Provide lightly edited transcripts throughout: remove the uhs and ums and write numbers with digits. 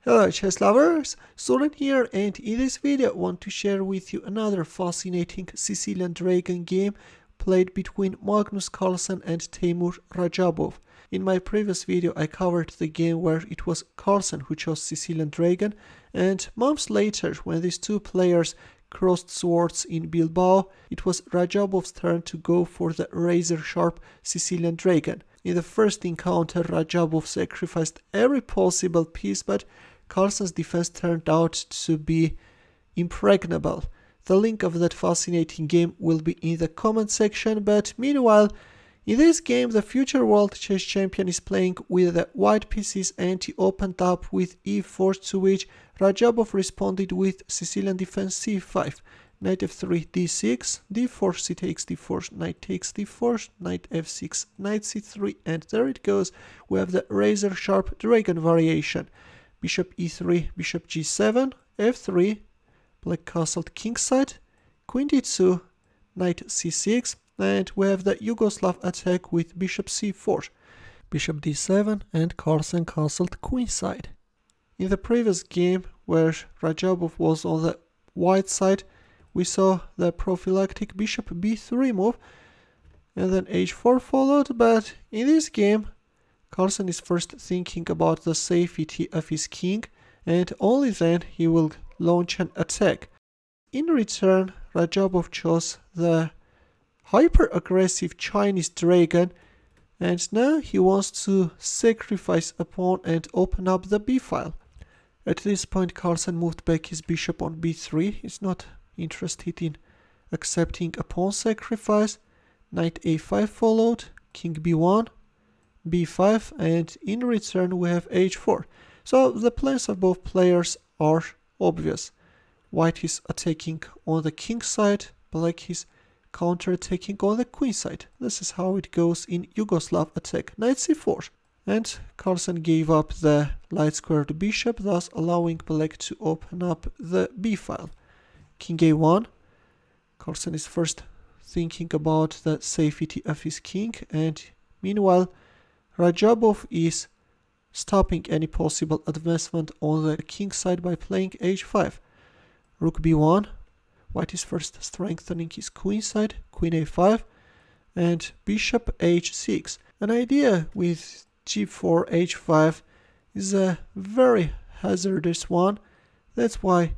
Hello chess lovers, Suren here, and in this video I want to share with you another fascinating Sicilian Dragon game played between Magnus Carlsen and Teimour Radjabov. In my previous video I covered the game where it was Carlsen who chose Sicilian Dragon, and months later when these two players crossed swords in Bilbao, it was Radjabov's turn to go for the razor-sharp Sicilian Dragon. In the first encounter, Radjabov sacrificed every possible piece, but Carlsen's defense turned out to be impregnable. The link of that fascinating game will be in the comment section, but meanwhile, in this game the future world chess champion is playing with the white pieces and he opened up with e4, to which Radjabov responded with Sicilian defense c5, knight f3, d6, d4, c takes d4, knight takes d4, knight f6, knight c3, and there it goes. We have the razor sharp dragon variation. Bishop e3, bishop g7, f3, black castled kingside, queen d2, knight c6, and we have the Yugoslav attack with bishop c4, bishop d7, and Carlsen castled queenside. In the previous game, where Radjabov was on the white side, we saw the prophylactic bishop b3 move, and then h4 followed, but in this game, Carlsen is first thinking about the safety of his king, and only then he will launch an attack. In return, Radjabov chose the hyper-aggressive Chinese dragon, and now he wants to sacrifice a pawn and open up the b-file. At this point, Carlsen moved back his bishop on b3. He's not interested in accepting a pawn sacrifice. Knight a5 followed, king b1, b5, and in return we have h4. So the plans of both players are obvious. White is attacking on the king side, black is counter-attacking on the queen side. This is how it goes in Yugoslav attack. Knight c4. And Carlsen gave up the light-squared bishop, thus allowing black to open up the b-file. King a1. Carlsen is first thinking about the safety of his king, and meanwhile Radjabov is stopping any possible advancement on the king side by playing h5. Rook b1. White is first strengthening his queen side, queen a5, and bishop h6. An idea with g4, h5 is a very hazardous one. That's why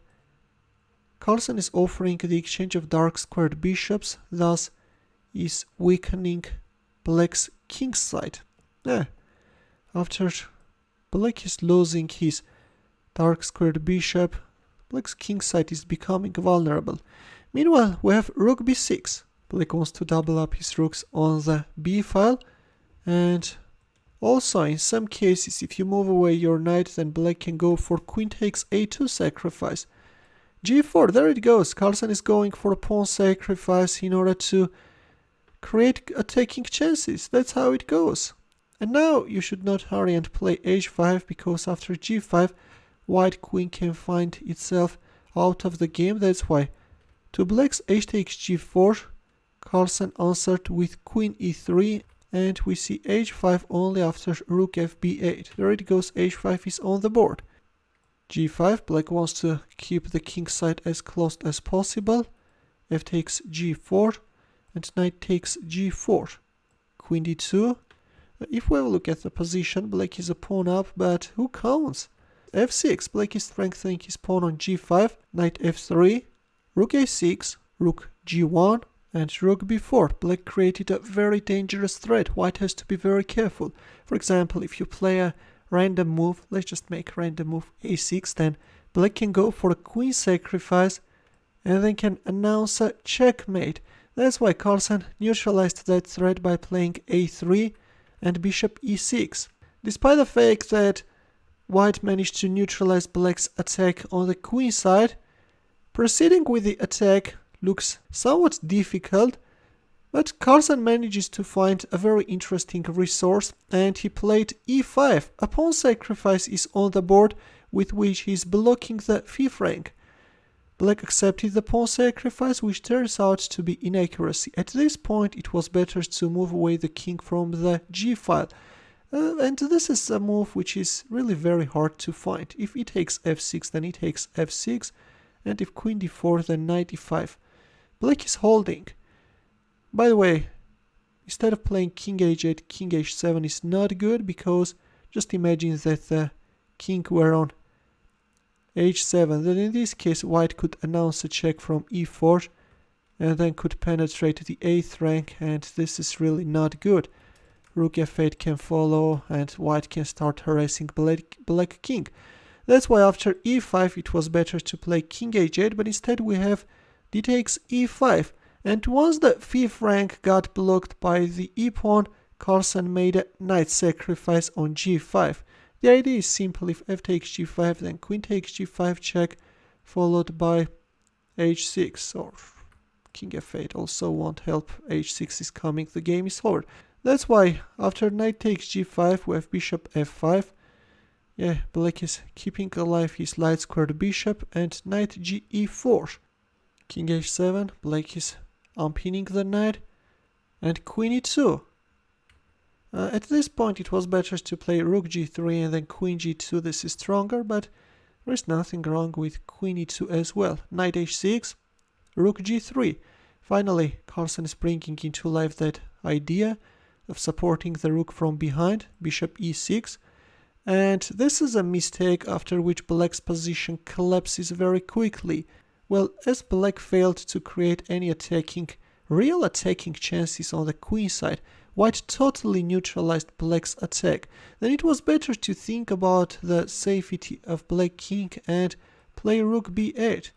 Carlsen is offering the exchange of dark squared bishops, thus is weakening black's king side. After black is losing his dark squared bishop, black's king side is becoming vulnerable. Meanwhile, we have rook b6. Black wants to double up his rooks on the b-file, and also in some cases if you move away your knight, then black can go for queen takes a2 sacrifice. g4, there it goes. Carlsen is going for a pawn sacrifice in order to create attacking chances. That's how it goes. And now you should not hurry and play h5, because after g5 white queen can find itself out of the game. That's why to black's h takes g4, Carlsen answered with queen e3, and we see h5 only after rook fb8. There it goes, h5 is on the board. g5, black wants to keep the king side as close as possible. F takes g4, and knight takes g4. Queen d2. If we have a look at the position, black is a pawn up, but who counts? f6, black is strengthening his pawn on g5, knight f3, rook a6, rook g1, and rook b4. Black created a very dangerous threat. White has to be very careful. For example, if you play a random move, let's just make random move a6, then black can go for a queen sacrifice and then can announce a checkmate. That's why Carlsen neutralized that threat by playing a3 and bishop e6. Despite the fact that white managed to neutralize black's attack on the queen side, proceeding with the attack looks somewhat difficult, but Carlsen manages to find a very interesting resource, and he played e5. A pawn sacrifice is on the board with which he is blocking the fifth rank. Black accepted the pawn sacrifice, which turns out to be inaccuracy. At this point it was better to move away the king from the g-file. And this is a move which is really very hard to find. If he takes f6, then he takes f6, and if queen d4, then knight e5. Black is holding. By the way, instead of playing king h8, king h7 is not good, because just imagine that the king were on h7. Then in this case, white could announce a check from e4 and then could penetrate the 8th rank, and this is really not good. Rook f8 can follow, and white can start harassing black king. That's why after e5 it was better to play king h8, but instead we have d takes e5. And once the 5th rank got blocked by the e-pawn, Carlsen made a knight sacrifice on g5. The idea is simple: if f takes g5, then queen takes g5 check, followed by h6, or king f8 also won't help. h6 is coming, the game is over. That's why after knight takes g5 we have bishop f5. Yeah, black is keeping alive his light squared bishop, and knight e4. King h7, black is unpinning the knight, and queen e2. At this point it was better to play rook g3 and then queen g2. This is stronger, but there is nothing wrong with queen e2 as well. Knight h6, rook g3. Finally, Carlsen is bringing into life that idea of supporting the rook from behind, bishop e6. And this is a mistake, after which black's position collapses very quickly. Well, as black failed to create any real attacking chances on the queen side, white totally neutralized black's attack. Then it was better to think about the safety of black king and play rook b8.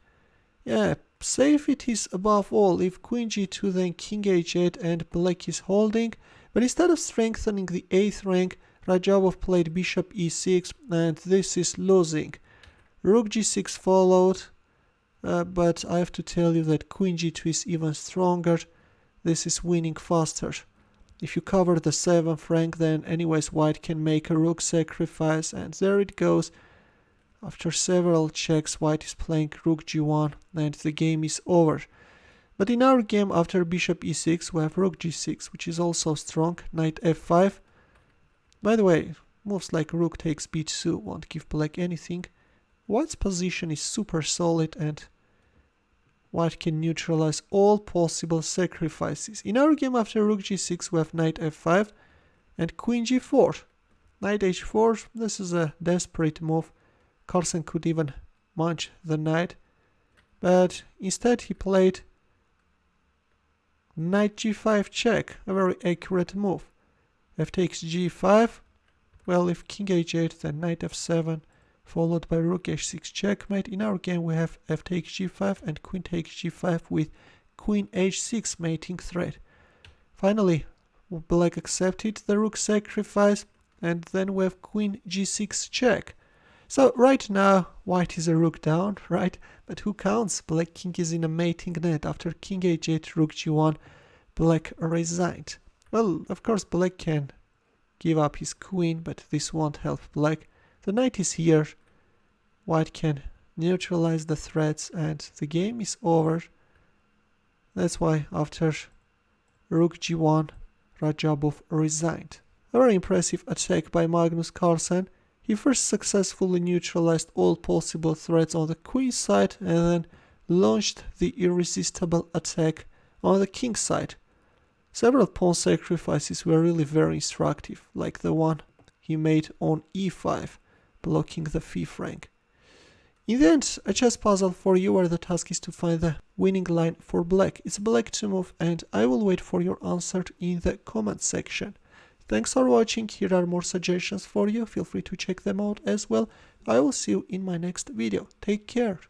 Yeah, safety is above all. If queen g2, then king h8, and black is holding. But instead of strengthening the 8th rank, Radjabov played bishop e6, and this is losing. Rook g6 followed, but I have to tell you that queen g2 is even stronger. This is winning faster. If you cover the 7th rank, then anyways white can make a rook sacrifice, and there it goes. After several checks, white is playing rook g1, and the game is over. But in our game, after bishop e6, we have rook g6, which is also strong. Knight f5. By the way, moves like rook takes b2 won't give black anything. White's position is super solid, and white can neutralize all possible sacrifices. In our game, after rook g6, we have knight f5 and queen g4. Knight h4, this is a desperate move. Carlsen could even munch the knight, but instead he played knight g5 check, a very accurate move. F takes g5. Well, if king h8, then knight f7, followed by rook h6 checkmate. In our game we have f takes g5 and queen takes g5 with queen h6 mating threat. Finally, black accepted the rook sacrifice, and then we have queen g6 check. So right now white is a rook down, right? But who counts? Black king is in a mating net. After king h8, rook g1, black resigned. Well, of course black can give up his queen, but this won't help black. The knight is here. White can neutralize the threats, and the game is over. That's why after rook g1, Radjabov resigned. A very impressive attack by Magnus Carlsen. He first successfully neutralized all possible threats on the queen side, and then launched the irresistible attack on the king side. Several pawn sacrifices were really very instructive, like the one he made on e5, blocking the 5th rank. In the end, a chess puzzle for you, where the task is to find the winning line for black. It's black to move, and I will wait for your answer in the comment section. Thanks for watching. Here are more suggestions for you. Feel free to check them out as well. I will see you in my next video. Take care.